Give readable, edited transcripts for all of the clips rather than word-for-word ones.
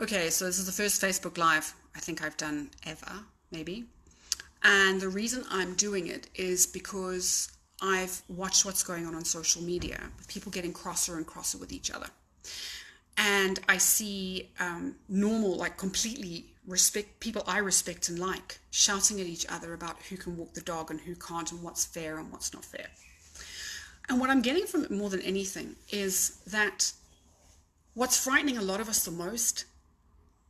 Okay, so this is the first Facebook Live I think I've done ever, maybe. And the reason I'm doing it is because I've watched what's going on social media, with people getting crosser and crosser with each other. And I see normal, like completely respect people I respect and like shouting at each other about who can walk the dog and who can't and what's fair and what's not fair. And what I'm getting from it more than anything is that what's frightening a lot of us the most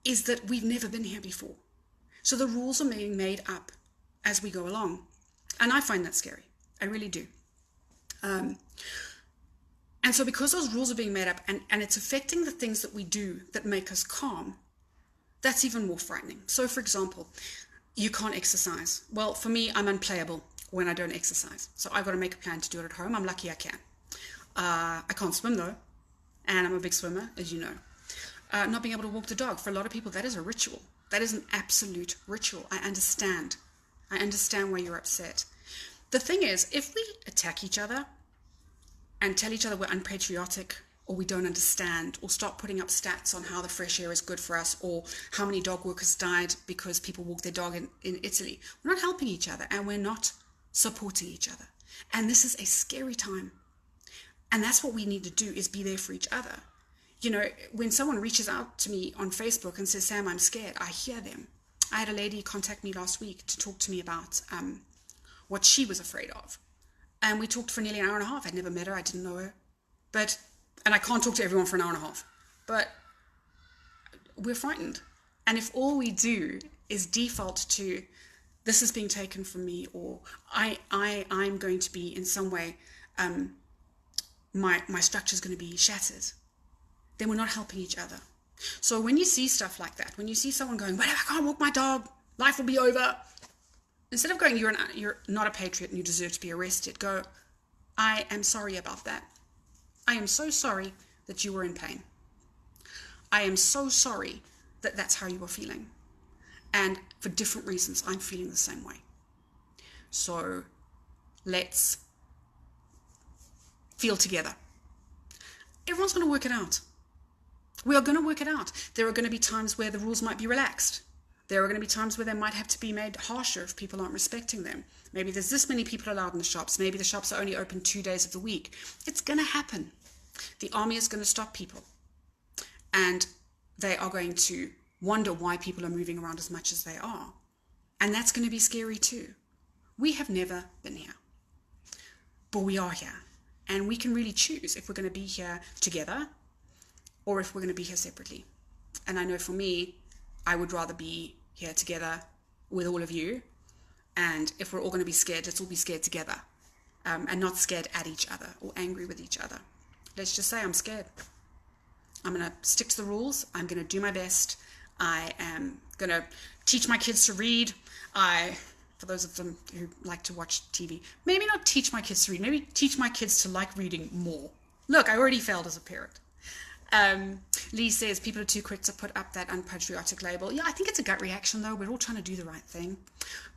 is that we've never been here before. So the rules are being made up as we go along. And I find that scary. I really do. And so because those rules are being made up and it's affecting the things that we do that make us calm, that's even more frightening. So for example, you can't exercise. Well, for me, I'm unplayable when I don't exercise. So I've got to make a plan to do it at home. I'm lucky I can. I can't swim though. And I'm a big swimmer, as you know. Not being able to walk the dog. For a lot of people, that is a ritual. That is an absolute ritual. I understand. I understand why you're upset. The thing is, if we attack each other and tell each other we're unpatriotic or we don't understand or start putting up stats on how the fresh air is good for us or how many dog workers died because people walk their dog in Italy, we're not helping each other and we're not supporting each other. And this is a scary time. And that's what we need to do, is be there for each other. You know, when someone reaches out to me on Facebook and says, Sam, I'm scared, I hear them. I had a lady contact me last week to talk to me about what she was afraid of. And we talked for nearly an hour and a half. I'd never met her. I didn't know her. And I can't talk to everyone for an hour and a half. But we're frightened. And if all we do is default to, this is being taken from me, or I'm going to be in some way, my structure is going to be shattered, then we're not helping each other. So when you see stuff like that, when you see someone going, well, I can't walk my dog, life will be over, instead of going, you're not a patriot and you deserve to be arrested, go, I am sorry about that. I am so sorry that you were in pain. I am so sorry that that's how you were feeling. And for different reasons, I'm feeling the same way. So let's feel together. Everyone's going to work it out. We are going to work it out. There are going to be times where the rules might be relaxed. There are going to be times where they might have to be made harsher if people aren't respecting them. Maybe there's this many people allowed in the shops. Maybe the shops are only open 2 days of the week. It's going to happen. The army is going to stop people. And they are going to wonder why people are moving around as much as they are. And that's going to be scary too. We have never been here. But we are here. And we can really choose if we're going to be here together or if we're going to be here separately. And I know for me, I would rather be here together with all of you. And if we're all going to be scared, let's all be scared together. And not scared at each other or angry with each other. Let's just say I'm scared. I'm going to stick to the rules. I'm going to do my best. I am going to teach my kids to read. For those of them who like to watch TV, maybe not teach my kids to read, maybe teach my kids to like reading more. Look, I already failed as a parent. Lee says people are too quick to put up that unpatriotic label. Yeah, I think it's a gut reaction though. We're all trying to do the right thing.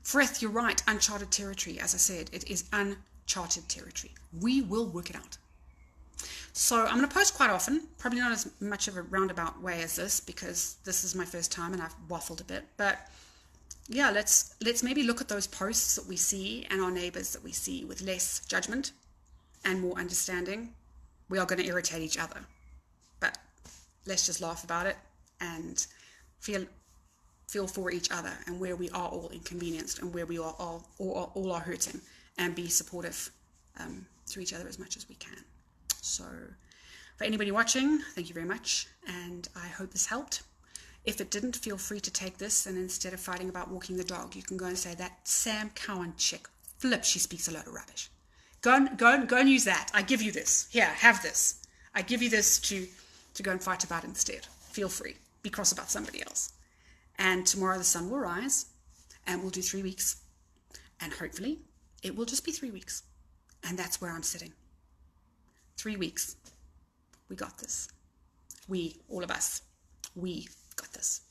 Frith, you're right. Uncharted territory. As I said, it is uncharted territory. We will work it out. So I'm going to post quite often, probably not as much of a roundabout way as this because this is my first time and I've waffled a bit. But yeah, let's maybe look at those posts that we see and our neighbors that we see with less judgment and more understanding. We are going to irritate each other. But let's just laugh about it and feel for each other and where we are all inconvenienced and where we are all are hurting and be supportive to each other as much as we can. So for anybody watching, thank you very much. And I hope this helped. If it didn't, feel free to take this and instead of fighting about walking the dog, you can go and say that Sam Cowan chick, flip, she speaks a load of rubbish. Go and use that. I give you this. Here, have this. I give you this to go and fight about instead. Feel free. Be cross about somebody else. And tomorrow the sun will rise and we'll do 3 weeks. And hopefully it will just be 3 weeks. And that's where I'm sitting. 3 weeks. We got this. We, all of us, we got this.